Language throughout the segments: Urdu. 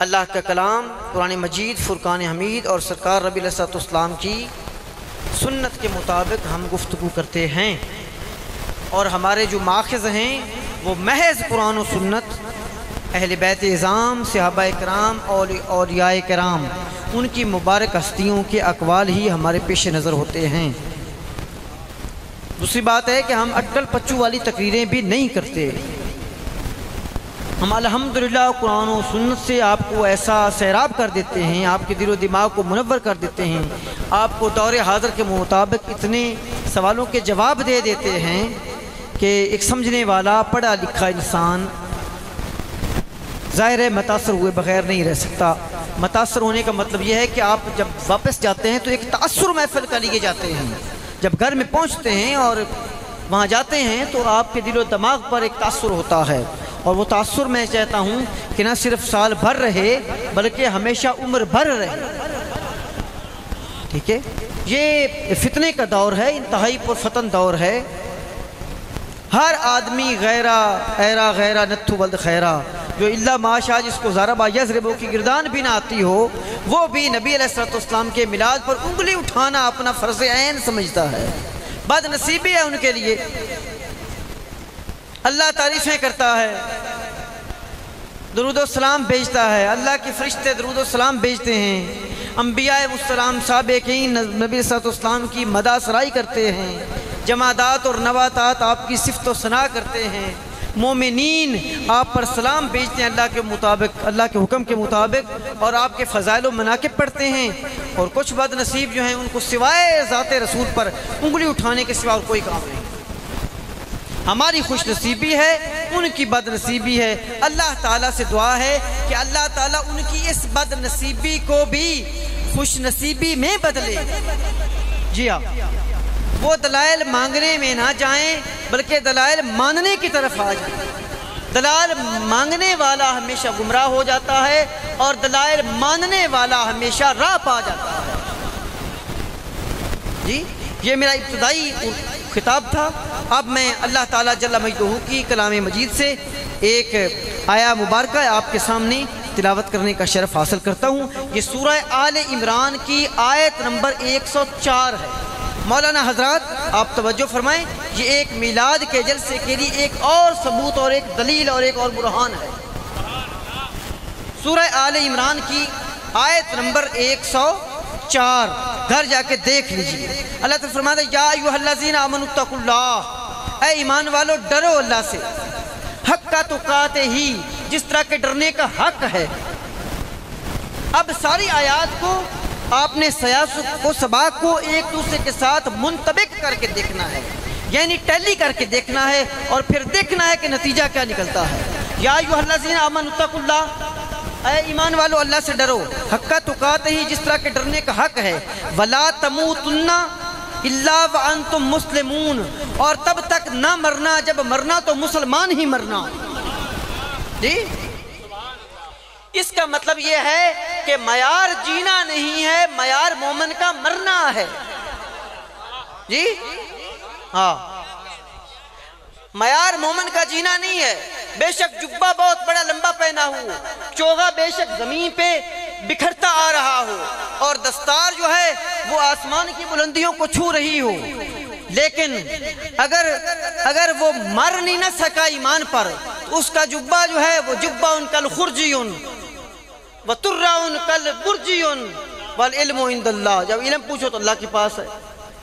اللہ کا کلام قرآن مجید فرقان حمید اور سرکار ربی علیہ السلام کی سنت کے مطابق ہم گفتگو کرتے ہیں، اور ہمارے جو ماخذ ہیں وہ محض قرآن و سنت، اہل بیت اعظام، صحابہ کرام اور اولیاء کرام، ان کی مبارک ہستیوں کے اقوال ہی ہمارے پیش نظر ہوتے ہیں۔ دوسری بات ہے کہ ہم اٹکل پچو والی تقریریں بھی نہیں کرتے۔ ہم الحمدللہ قرآن و سنت سے آپ کو ایسا سیراب کر دیتے ہیں، آپ کے دل و دماغ کو منور کر دیتے ہیں، آپ کو دور حاضر کے مطابق اتنے سوالوں کے جواب دے دیتے ہیں کہ ایک سمجھنے والا پڑھا لکھا انسان ظاہر ہے متاثر ہوئے بغیر نہیں رہ سکتا۔ متاثر ہونے کا مطلب یہ ہے کہ آپ جب واپس جاتے ہیں تو ایک تأثر محفل کا لیے جاتے ہیں، جب گھر میں پہنچتے ہیں اور وہاں جاتے ہیں تو آپ کے دل و دماغ پر ایک تأثر ہوتا ہے، اور وہ تأثر میں چاہتا ہوں کہ نہ صرف سال بھر رہے بلکہ ہمیشہ عمر بھر رہے۔ ٹھیک ہے، یہ فتنے کا دور ہے، انتہائی پرفتن دور ہے۔ ہر آدمی غیرہ ایرا غیرہ نتھو ولد خیرہ، جو اللہ ماشاء جس کو ضربہ یضربو کی گردان بھی نہ آتی ہو، وہ بھی نبی علیہ السلام کے میلاد پر انگلی اٹھانا اپنا فرض عین سمجھتا ہے۔ بد نصیبی ہے ان کے لیے۔ اللہ تعریفیں کرتا ہے، درود و سلام بھیجتا ہے، اللہ کے فرشتے درود و سلام بھیجتے ہیں، انبیاء السلام سابقین نبی صلی اللہ علیہ وسلم کی مدح سرائی کرتے ہیں، جمادات اور نباتات آپ کی صفت و ثنا کرتے ہیں، مومنین آپ پر سلام بھیجتے ہیں اللہ کے مطابق، اللہ کے حکم کے مطابق، اور آپ کے فضائل و مناقب پڑھتے ہیں۔ اور کچھ بد نصیب جو ہیں ان کو سوائے ذات رسول پر انگلی اٹھانے کے سوا اور کوئی کام نہیں۔ ہماری خوش نصیبی ہے، ان کی بد نصیبی ہے۔ اللہ تعالیٰ سے دعا ہے کہ اللہ تعالیٰ ان کی اس بد نصیبی کو بھی خوش نصیبی میں بدلے۔ جی ہاں، وہ دلائل مانگنے میں نہ جائیں بلکہ دلائل ماننے کی طرف آ جائیں۔ دلائل مانگنے والا ہمیشہ گمراہ ہو جاتا ہے، اور دلائل ماننے والا ہمیشہ راہ پا جاتا ہے۔ جی، یہ میرا ابتدائی خطاب تھا۔ اب میں اللہ تعالیٰ جل مجدہ کی کلام مجید سے ایک آیہ مبارکہ آپ کے سامنے تلاوت کرنے کا شرف حاصل کرتا ہوں۔ یہ سورہ آل عمران کی آیت نمبر 104 ہے۔ مولانا حضرات آپ توجہ فرمائیں، یہ ایک میلاد کے جلسے کے لیے ایک اور ثبوت اور ایک دلیل اور ایک اور برہان ہے۔ سورہ آل عمران کی آیت نمبر 104 گھر جا کے دیکھ لیجئے۔ اللہ تعالیٰ فرماتا ہے یا ایھا الذین آمنوا اتقوا اللہ، اے ایمان والو ڈرو اللہ سے، حق کا تقاتہ ہی، جس طرح کے ڈرنے کا حق ہے۔ اب ساری آیات کو آپ نے سباق کو ایک دوسرے کے ساتھ منطبق کر کے دیکھنا ہے، یعنی ٹیلی کر کے دیکھنا ہے، اور پھر دیکھنا ہے کہ نتیجہ کیا نکلتا ہے۔ یا ایھا الذین آمنوا اتقوا اللہ، اے ایمان والو اللہ سے ڈرو، حق تقاتہ ہی، جس طرح کے ڈرنے کا حق ہے، ولا تموتن الا وانتم مسلمون، اور تب تک نہ مرنا جب مرنا تو مسلمان ہی مرنا۔ جی، اس کا مطلب یہ ہے کہ معیار جینا نہیں ہے، معیار مومن کا مرنا ہے۔ جی ہاں، معیار مومن کا جینا نہیں ہے۔ بے شک جبہ بہت بڑا لمبا پہنا ہو، چوغا بے شک زمین پہ بکھرتا آ رہا ہو، اور دستار جو ہے وہ آسمان کی بلندیوں کو چھو رہی ہو، لیکن اگر وہ مر نہیں نہ سکا ایمان پر، اس کا جبہ جو ہے وہ جبہ ان کل خرجیون وَتُرَّعُن کل برجیون والعلم عند اللہ، جب علم پوچھو تو اللہ کے پاس ہے۔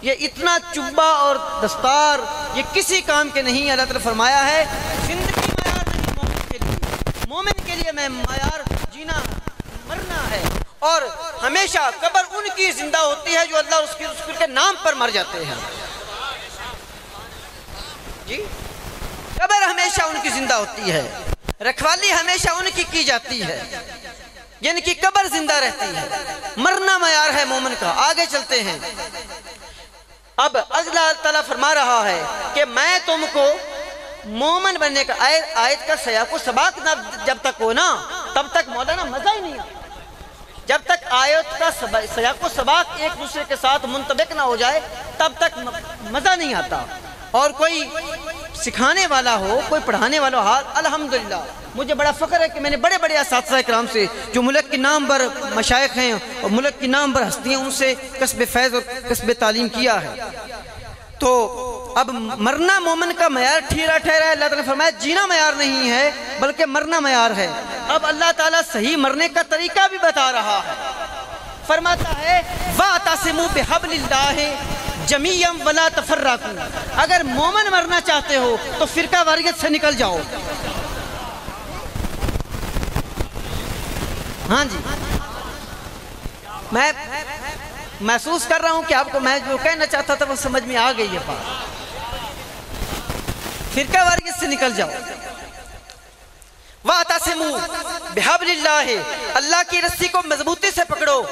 یہ اتنا چبہ اور دستار یہ کسی کام کے نہیں۔ اللہ تعالیٰ فرمایا ہے زندگی معیار نہیں مومن کے لیے، مومن کے لیے میں معیار جینا مرنا ہے، اور ہمیشہ قبر ان کی زندہ ہوتی ہے جو اللہ اور اس کے نام پر مر جاتے ہیں۔ جی، قبر ہمیشہ ان کی زندہ ہوتی ہے، رکھوالی ہمیشہ ان کی جاتی ہے، یعنی کہ قبر زندہ رہتی ہے۔ مرنا معیار ہے مومن کا۔ آگے چلتے ہیں۔ اب اللہ تعالیٰ فرما رہا ہے کہ میں تم کو مومن بننے کا آیت کا سیاق و سباق جب تک ہو نا تب تک مولانا مزہ ہی نہیں آتا۔ جب تک آیت کا سیاق و سباق ایک دوسرے کے ساتھ منطبق نہ ہو جائے تب تک مزہ نہیں آتا۔ اور کوئی سکھانے والا ہو، کوئی پڑھانے والا ہو، الحمدللہ مجھے بڑا فخر ہے کہ میں نے بڑے بڑے اساتذہ کرام سے جو ملک کی نامور مشائخ ہیں اور ملک کی نامور ہستیاں ان سے کسب فیض اور کسب تعلیم کیا ہے۔ تو اب مرنا مومن کا معیار ٹھہرا ہے۔ اللہ تعالیٰ نے فرمایا جینا معیار نہیں ہے بلکہ مرنا معیار ہے۔ اب اللہ تعالیٰ صحیح مرنے کا طریقہ بھی بتا رہا ہے، فرماتا ہے وَاعْتَصِمُوا بِحَبْلِ اللَّهِ جَمِيعًا وَلَا تَفَرَّقُوا، اگر مومن مرنا چاہتے ہو تو فرقہ واریت سے نکل جاؤ۔ ہاں جی، میں محسوس کر رہا ہوں کہ آپ کو میں جو کہنا چاہتا تھا وہ سمجھ میں آ گئی ہے بات۔ فرقہ واریت سے نکل جاؤ۔ وَاعْتَصِمُوا بِحَبْلِ اللَّهِ، اللہ کی رسی کو مضبوطی سے پکڑو،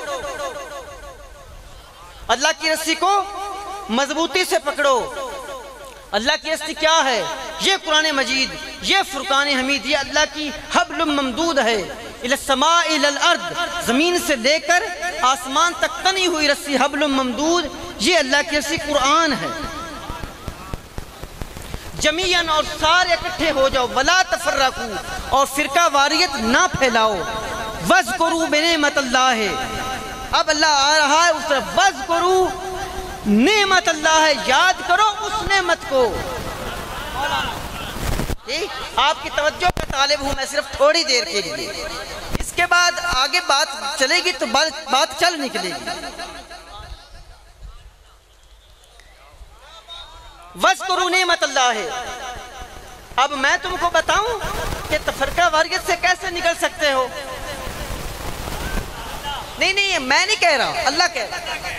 اللہ کی رسی کو مضبوطی سے پکڑو۔ اللہ کی رسی کیا ہے؟ یہ قرآن مجید، یہ فرقان حمید، یہ اللہ کی حبل ممدود ہے۔ الی السماء الی الارض، زمین سے لے کر آسمان تک تنی ہوئی رسی حبل ممدود، یہ اللہ کی رسی قرآن ہے۔ جمیعاً، اور سارے اکٹھے ہو جاؤ، ولا تفرقوا، اور فرقہ واریت نہ پھیلاؤ۔ وَاذْكُرُوا بِنِعْمَةِ اللَّهِ، اب اللہ آ رہا ہے اس طرف، وَاذْكُرُوا نعمت اللہ ہے، یاد کرو اس نعمت کو۔ آپ کی توجہ کا طالب ہوں میں صرف تھوڑی دیر کے لیے، اس کے بعد آگے بات چلے گی تو بات چل نکلے گی۔ وَاذْكُرُوا نعمت اللہ ہے، اب میں تم کو بتاؤں کہ تفرقہ واریت سے کیسے نکل سکتے ہو۔ نہیں میں نہیں کہہ رہا، اللہ کہہ رہا ہے،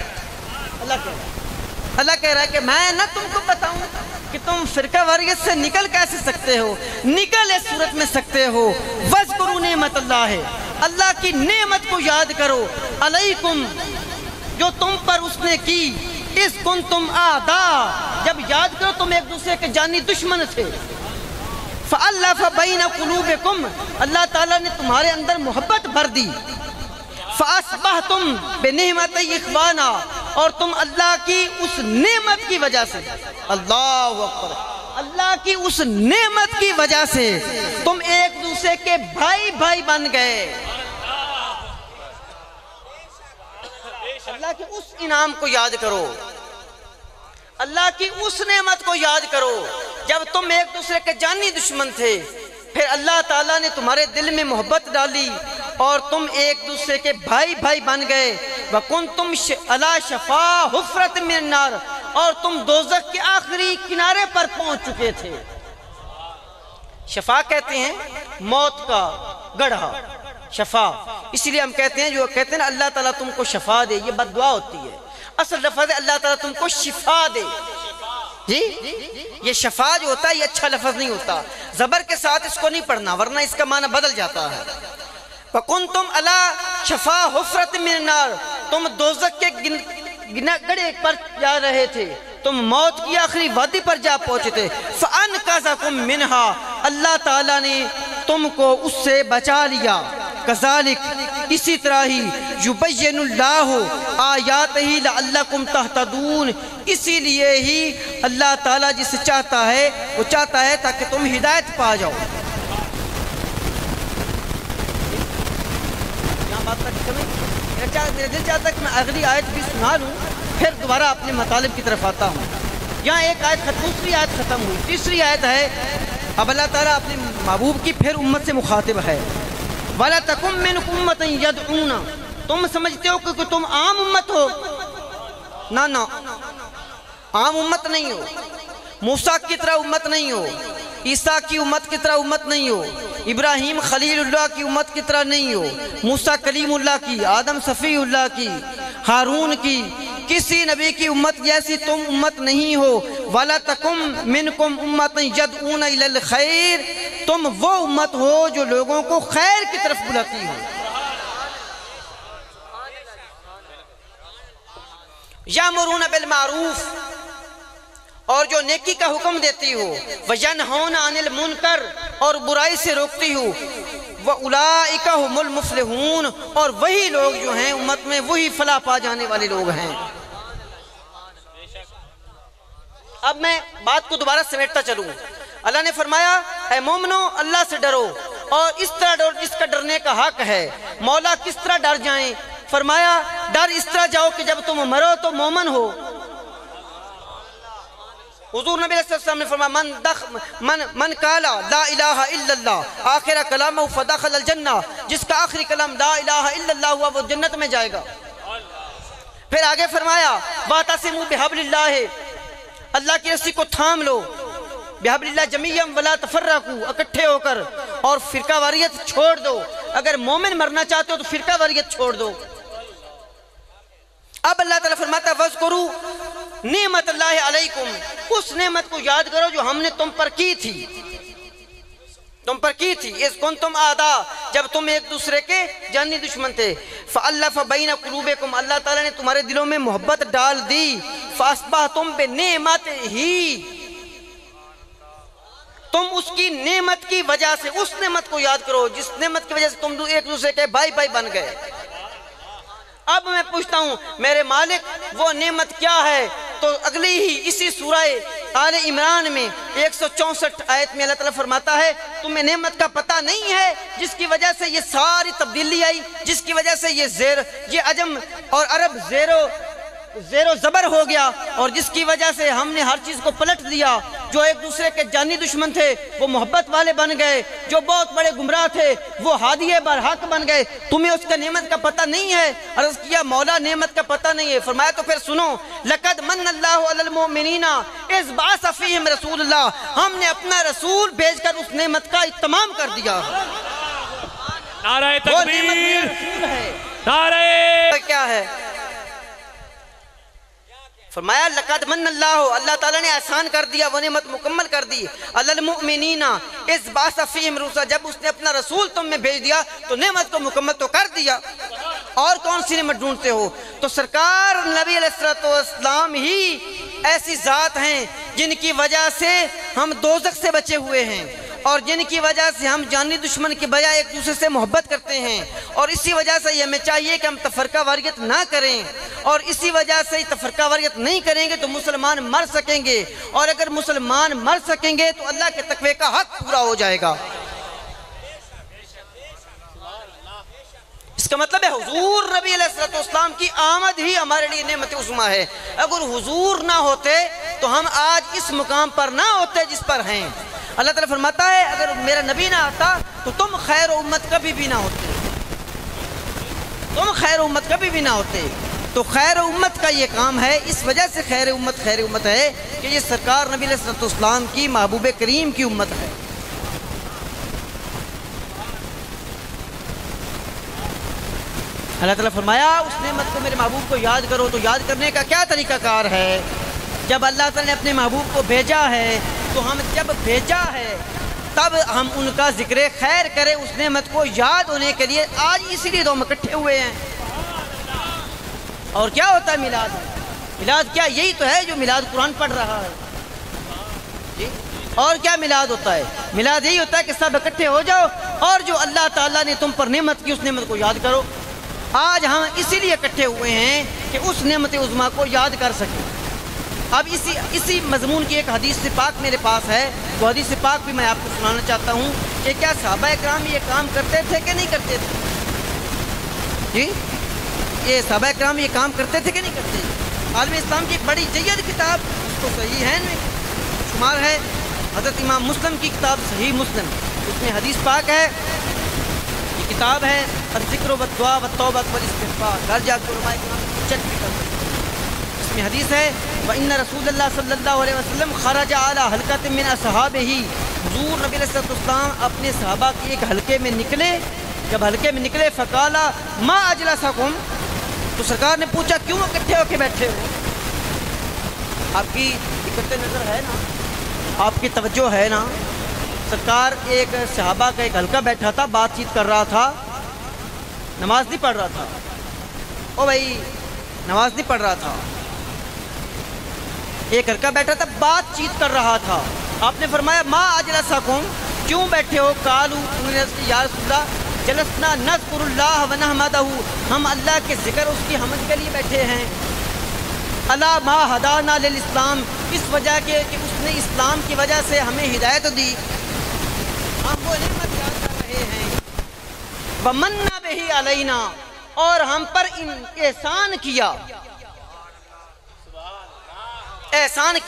اللہ کہہ رہا ہے کہ میں نہ تم کو بتاؤں کہ تم فرقہ واریت سے نکل کیسے سکتے ہو، نکل اس صورت میں سکتے ہو۔ وَاذْكُرُوا نعمت اللہ ہے، اللہ کی نعمت کو یاد کرو، علیکم، جو تم پر اس نے کی، اِذْ كُنْتُمْ أَعْدَاءَ، جب یاد کرو تم ایک دوسرے کے جانی دشمن تھے۔ فَأَلَّفَ بَيْنَ قُلُوبِكُمْ، اللہ تعالیٰ نے تمہارے اندر محبت بھر دی۔ فَأَصْبَحْتُمْ بِنِعْمَتِهِ إِخْوَانًا، اور تم اللہ کی اس نعمت کی وجہ سے، اللہ اکبر، اللہ کی اس نعمت کی وجہ سے تم ایک دوسرے کے بھائی بن گئے۔ اللہ کے اس انعام کو یاد کرو، اللہ کی اس نعمت کو یاد کرو جب تم ایک دوسرے کے جانی دشمن تھے، پھر اللہ تعالیٰ نے تمہارے دل میں محبت ڈالی اور تم ایک دوسرے کے بھائی بن گئے۔ وَكُنْتُمْ عَلَى شَفَا حُفْرَةٍ مِّنَ النَّارِ، اور تم دوزخ کے آخری کنارے پر پہنچ چکے تھے۔ شفا کہتے ہیں موت کا گڑھا، شفا، اسی لیے ہم کہتے ہیں جو کہتے ہیں نا اللہ تعالیٰ تم کو شفا دے، یہ بد دعا ہوتی ہے۔ اصل لفظ ہے اللہ تعالیٰ تم کو شفا دے۔ جی یہ شفا جو ہوتا ہے یہ اچھا لفظ نہیں ہوتا، زبر کے ساتھ اس کو نہیں پڑھنا ورنہ اس کا معنی بدل جاتا ہے۔ وَكُنْتُمْ عَلَى شَفَا حُفْرَةٍ مِّنَ النَّارِ، تم دوزخ کے گڑھے پر جا رہے تھے، تم موت کی آخری وادی پر جا پہنچے تھے۔ فَأَنْقَذَكُمْ مِنْهَا، اللہ تعالیٰ نے تم کو اس سے بچا لیا۔ كَذَلِكَ، اسی طرح ہی، يُبَيِّنُ اللَّهُ آيَاتِهِ لَعَلَّكُمْ تَهْتَدُونَ، اسی لیے ہی اللہ تعالیٰ جسے چاہتا ہے وہ چاہتا ہے تاکہ تم ہدایت پا جاؤ۔ یہاں بات تک سمجھ، میرا دل چاہتا ہے کہ میں اگلی آیت بھی سنا لوں، پھر دوبارہ اپنے مطالب کی طرف آتا ہوں۔ یہاں ایک آیت دوسری آیت ختم ہوئی، تیسری آیت ہے، اب اللہ تعالیٰ اپنے محبوب کی پھر امت سے مخاطب ہے۔ وَلَا تَكُن مِّنْكُمْ أُمَّةٌ يَدْعُونَ، تم سمجھتے ہو کہ تم عام امت ہو، نہ عام امت نہیں ہو، موسیٰ کی طرح امت نہیں ہو، عیسیٰ کی امت کی طرح امت نہیں ہو، ابراہیم خلیل اللہ کی امت کی طرح نہیں ہو، موسیٰ کلیم اللہ کی، آدم صفی اللہ کی، ہارون کی، کسی نبی کی امت جیسی تم امت نہیں ہو۔ وَلَا تَكُن مِّنْكُمْ أُمَّةٌ يَدْعُونَ إِلَى الْخَيْرِ، تم وہ امت ہو جو لوگوں کو خیر کی طرف بلاتی ہو۔ یَأْمُرُونَ بِالْمَعْرُوفِ، اور جو نیکی کا حکم دیتی ہو، وَيَنْهَوْنَ عَنِ الْمُنْكَرِ، اور برائی سے روکتی ہو، وَأُولَئِكَ هُمُ الْمُفْلِحُونَ، اور وہی لوگ جو ہیں امت میں وہی فلاح پا جانے والے لوگ ہیں۔ اب میں بات کو دوبارہ سمیٹتا چلوں۔ اللہ نے فرمایا اے مومنو اللہ سے ڈرو، اور اس طرح ڈر جس کا ڈرنے کا حق ہے۔ مولا کس طرح ڈر جائیں؟ فرمایا ڈر اس طرح جاؤ کہ جب تم مرو تو مومن ہو۔ حضور نبی علیہ السلام نے فرمایا من قالا لا الہ الا اللہ آخر کلامہ فدخل الجنہ، جس کا آخری کلام لا الہ الا اللہ ہوا وہ جنت میں جائے گا۔ پھر آگے فرمایا واعتصموا بحبل اللہ، اللہ کی رسی کو تھام لو، بحبل اللہ جمیعا ولا تفرقوا، اکٹھے ہو کر، اور فرقہ واریت چھوڑ دو۔ اگر مومن مرنا چاہتے ہو تو فرقہ واریت چھوڑ دو۔ اب اللہ تعالیٰ فرماتا ہے وَاذْكُرُوا نعمت اللہ علیکم، اس نعمت کو یاد کرو جو ہم نے تم پر کی تھی، اِذْ كُنْتُمْ أَعْدَاءَ، جب تم ایک دوسرے کے جانی دشمن تھے، فَأَلَّفَ بَيْنَ قُلُوبِكُمْ، اللہ تعالیٰ نے تمہارے دلوں میں محبت ڈال دی، فَأَصْبَحْتُمْ بِنِعْمَتِهِ، تم اس کی نعمت کی وجہ سے، اس نعمت کو یاد کرو جس نعمت کی وجہ سے تم ایک دوسرے کے بھائی بھائی بن گئے۔ اب میں پوچھتا ہوں میرے مالک وہ نعمت کیا ہے؟ تو اگلی ہی اسی سورہ آل عمران میں 164 آیت میں اللہ تعالیٰ فرماتا ہے تمہیں نعمت کا پتہ نہیں ہے جس کی وجہ سے یہ ساری تبدیلی آئی، جس کی وجہ سے یہ عجم اور عرب زیر و زبر ہو گیا، اور جس کی وجہ سے ہم نے ہر چیز کو پلٹ دیا۔ جو ایک دوسرے کے جانی دشمن تھے وہ محبت والے بن گئے، جو بہت بڑے گمراہ تھے وہ ہادی برحق بن گئے۔ تمہیں اس کا نعمت کا پتہ نہیں ہے؟ عرض کیا مولا نعمت کا پتہ نہیں ہے۔ فرمایا تو پھر سنو، لقد من اللہ علی المؤمنین اذ بعث فیہم رسول اللہ، ہم نے اپنا رسول بھیج کر اس نعمت کا اتمام کر دیا۔ نعرہ تکبیر، نعرہ کیا ہے؟ فرمایا لقد من اللہ تعالیٰ نے آسان کر دیا، وہ نعمت مکمل کر دی، علی المؤمنین اذ بعث فیہم رسولا، جب اس نے اپنا رسول تم میں بھیج دیا تو نعمت کو مکمل تو کر دیا۔ اور کون سی نعمت ڈھونڈتے ہو؟ تو سرکار نبی علیہ السلام ہی ایسی ذات ہیں جن کی وجہ سے ہم دوزخ سے بچے ہوئے ہیں، اور جن کی وجہ سے ہم جانی دشمن کے بجائے ایک دوسرے سے محبت کرتے ہیں، اور اسی وجہ سے یہ ہمیں چاہیے کہ ہم تفرقہ واریت نہ کریں، اور اسی وجہ سے تفرقہ واریت نہیں کریں گے تو مسلمان مر سکیں گے، اور اگر مسلمان مر سکیں گے تو اللہ کے تقوی کا حق پورا ہو جائے گا۔ اس کا مطلب ہے حضور نبی علیہ السلام کی آمد ہی ہمارے لیے نعمت عظمیٰ ہے۔ اگر حضور نہ ہوتے تو ہم آج اس مقام پر نہ ہوتے جس پر ہیں۔ اللہ تعالیٰ فرماتا ہے اگر میرا نبی نہ آتا تو تم خیر امت کبھی بھی نہ ہوتے، تو خیر امت کا یہ کام ہے، اس وجہ سے خیر امت ہے کہ یہ سرکار نبی علیہ السلام کی محبوب کریم کی امت ہے۔ اللہ تعالیٰ فرمایا اس نعمت کو میرے محبوب کو یاد کرو، تو یاد کرنے کا کیا طریقہ کار ہے؟ جب اللہ تعالیٰ نے اپنے محبوب کو بھیجا ہے تو ہم جب بھیجا ہے تب ہم ان کا ذکر خیر کریں، اس نعمت کو یاد ہونے کے لیے۔ آج اسی لیے تو ہم اکٹھے ہوئے ہیں۔ اور کیا ہوتا ہے میلاد کیا؟ یہی تو ہے جو میلاد قرآن پڑھ رہا ہے جی۔ اور کیا میلاد ہوتا ہے؟ میلاد یہی ہوتا ہے کہ سب اکٹھے ہو جاؤ اور جو اللہ تعالیٰ نے تم پر نعمت کی اس نعمت کو یاد کرو۔ آج ہم اسی لیے اکٹھے ہوئے ہیں کہ اس نعمت عظمیٰ کو یاد کر سکیں۔ اب اسی مضمون کی ایک حدیث پاک میرے پاس ہے، وہ حدیث پاک بھی میں آپ کو سنانا چاہتا ہوں کہ کیا صحابہ اکرام یہ کام کرتے تھے کہ نہیں کرتے تھے؟ جی یہ صحابہ اکرام یہ کام کرتے تھے کہ نہیں کرتے؟ عالم اسلام کی ایک بڑی جید کتاب اس کو صحیح ہے شمار ہے، حضرت امام مسلم کی کتاب صحیح مسلم، اس میں حدیث پاک ہے۔ یہ کتاب ہے الذکر والدعاء والتوبہ والاستغفار، گھر جا کے علماء اکرام چیک بھی کر سکتے ہیں۔ اس میں حدیث ہے وَإِنَّ رَسُولَ اللَّهِ صلی اللہ علیہ وسلم خرج علی حلقۃ من اصحابہ، حضور نبی علیہ السلام اپنے صحابہ کے ایک حلقے میں نکلے، جب حلقے میں نکلے فقال ما اجلسکم، تو سرکار نے پوچھا کیوں اکٹھے ہو کے بیٹھے ہو؟ آپ کی اکٹھے نظر ہے نا، آپ کی توجہ ہے نا، سرکار ایک صحابہ کا ایک حلقہ بیٹھا تھا، بات چیت کر رہا تھا، نماز نہیں پڑھ رہا تھا، او بھائی نماز نہیں پڑھ رہا تھا، ایک حلقہ بیٹھا تھا بات چیت کر رہا تھا۔ آپ نے فرمایا ما اجلسکم، کیوں بیٹھے ہو؟ قالوا، انہوں نے یا رسول اللہ جلسنا نذکر اللہ ونحمدہ، ہم اللہ کے ذکر اس کی حمد کے لیے بیٹھے ہیں۔ الا ما ہدانا للاسلام، اس وجہ کہ اس نے اسلام کی وجہ سے ہمیں ہدایت دی، ہم وہ نعمت یاد کر رہے ہیں رہے ہیں وَمَنَّ بِهِ عَلَيْنَا اور ہم پر احسان کیا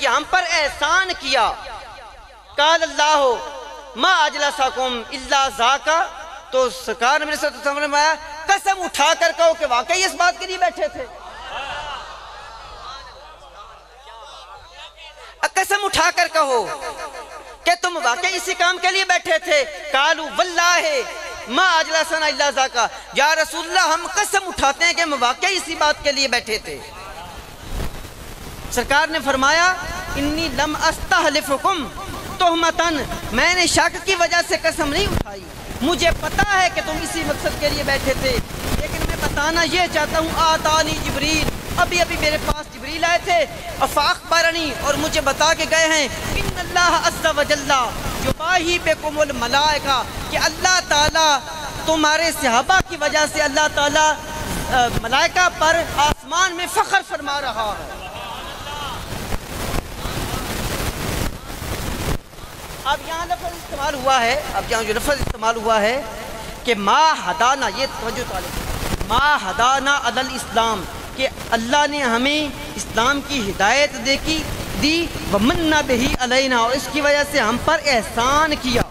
ہم پر احسان کیا قال اللہ ما اجلسکم الا ذاکا تو سرکار نے صلی اللہ علیہ وسلم نے فرمایا قسم اٹھا کر کہو کہ واقعی اس بات کے لیے بیٹھے تھے قسم اٹھا کر کہو کہ تم واقعی اسی کام کے لیے بیٹھے تھے قالوا واللہ ما اجلسنا الا ذاکا یا رسول اللہ ہم قسم اٹھاتے ہیں کہ ہم واقعی اسی بات کے لیے بیٹھے تھے سرکار نے فرمایا انی لم استحلفکم تہمتن میں نے شک کی وجہ سے قسم نہیں اٹھائی مجھے پتا ہے کہ تم اسی مقصد کے لیے بیٹھے تھے لیکن میں بتانا یہ چاہتا ہوں آتانی جبریل ابھی میرے پاس جبریل آئے تھے فاخبرنی اور مجھے بتا کے گئے ہیں ان اللہ عز و جل یباہی بکم الملائکہ کہ اللہ تعالیٰ تمہارے صحابہ کی وجہ سے اللہ تعالیٰ ملائکہ پر آسمان میں فخر فرما رہا ہے اب یہاں لفظ استعمال ہوا ہے کہ ما ہدانا یہ توجہ طالب ما ہدانا علی الاسلام کہ اللہ نے ہمیں اسلام کی ہدایت دی ومن بہ علینا اور اس کی وجہ سے ہم پر احسان کیا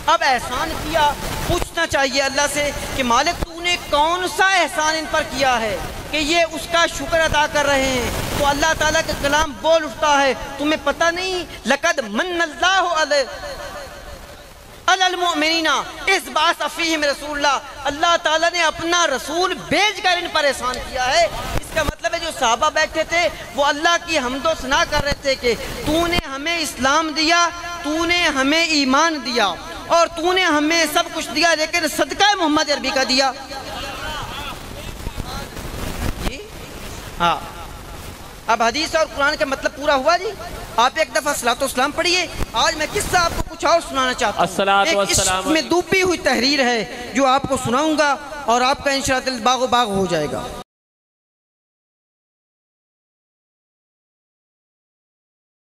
اب احسان کیا پوچھنا چاہیے اللہ سے کہ مالک تو نے کون سا احسان ان پر کیا ہے کہ یہ اس کا شکر ادا کر رہے ہیں تو اللہ تعالیٰ کا کلام بول اٹھتا ہے تمہیں پتہ نہیں لقد من اللہ علی المؤمنین اس بعث فیہم رسول اللہ تعالیٰ نے اپنا رسول بھیج کر ان پر احسان کیا ہے اس کا مطلب ہے جو صحابہ بیٹھے تھے وہ اللہ کی حمد و ثنا کر رہے تھے کہ تو نے ہمیں اسلام دیا تو نے ہمیں ایمان دیا اور تو نے ہمیں سب کچھ دیا لیکن صدقہ محمد عربی کا دیا ہاں اب حدیث اور قرآن کا مطلب پورا ہوا جی آپ ایک دفعہ صلاۃ و سلام پڑھیے آج میں قصہ آپ کو کچھ اور سنانا چاہتا ہوں ایک عشق میں ڈوبی ہوئی تحریر ہے جو آپ کو سناؤں گا اور آپ کا انشاءاللہ دل باغ و باغ ہو جائے گا